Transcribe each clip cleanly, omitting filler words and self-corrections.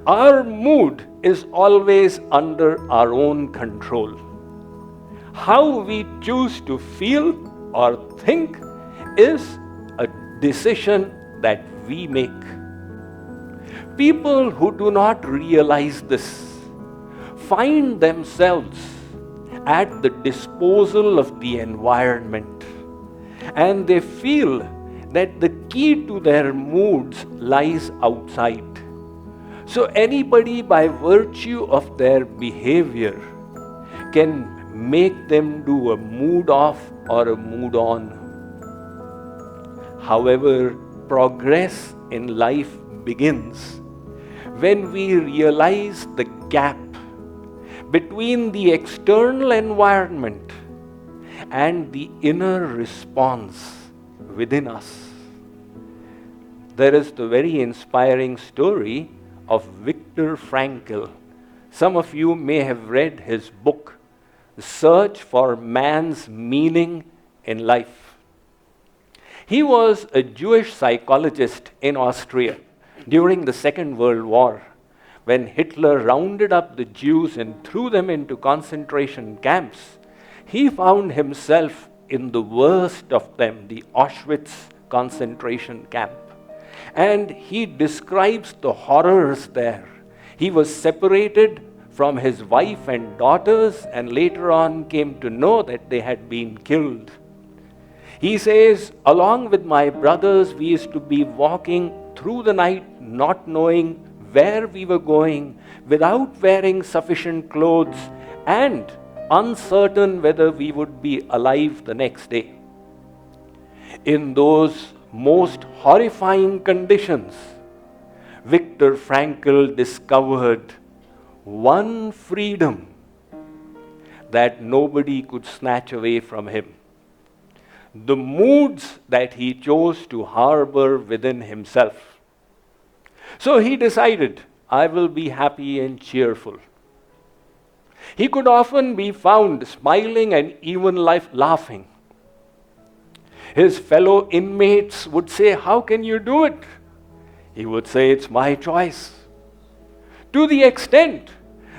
Our mood is always under our own control. How we choose to feel or think is a decision that we make. People who do not realize this find themselves at the disposal of the environment, and they feel that the key to their moods lies outside. So anybody, by virtue of their behavior, can make them do a mood off or a mood on. However, progress in life begins when we realize the gap between the external environment and the inner response within us. There is the very inspiring story of Viktor Frankl. Some of you may have read his book, The Search for Man's Meaning in Life. He was a Jewish psychologist in Austria during the Second World War, when Hitler rounded up the Jews and threw them into concentration camps. He found himself in the worst of them, the Auschwitz concentration camp. And he describes the horrors there. He was separated from his wife and daughters, and later on came to know that they had been killed. He says, along with my brothers, we used to be walking through the night, not knowing where we were going, without wearing sufficient clothes, and uncertain whether we would be alive the next day. In those most horrifying conditions, Viktor Frankl discovered one freedom that nobody could snatch away from him. The moods that he chose to harbor within himself. So he decided, I will be happy and cheerful. He could often be found smiling and even laughing. His fellow inmates would say, how can you do it? He would say, it's my choice. To the extent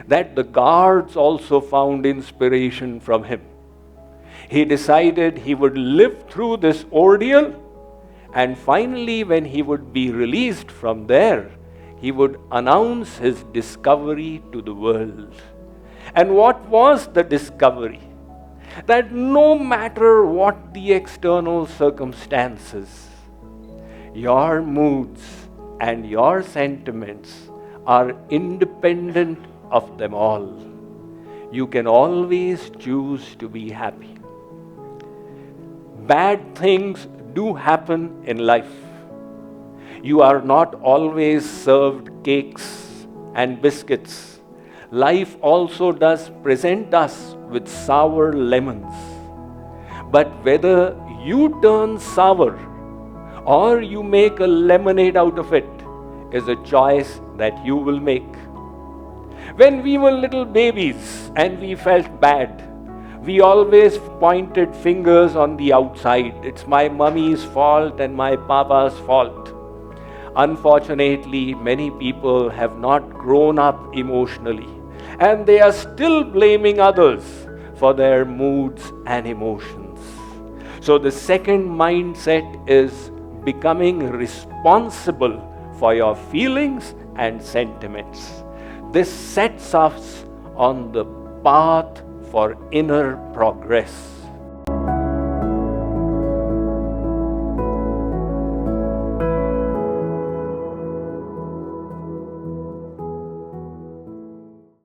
that the guards also found inspiration from him. He decided he would live through this ordeal, and finally, when he would be released from there, he would announce his discovery to the world. And what was the discovery? That no matter what the external circumstances, your moods and your sentiments are independent of them all. You can always choose to be happy. Bad things do happen in life. You are not always served cakes and biscuits. Life also does present us with sour lemons. But whether you turn sour or you make a lemonade out of it is a choice that you will make. When we were little babies and we felt bad, we always pointed fingers on the outside. It's my mummy's fault and my papa's fault. Unfortunately, many people have not grown up emotionally, and they are still blaming others for their moods and emotions. So the second mindset is becoming responsible for your feelings and sentiments. This sets us on the path for inner progress.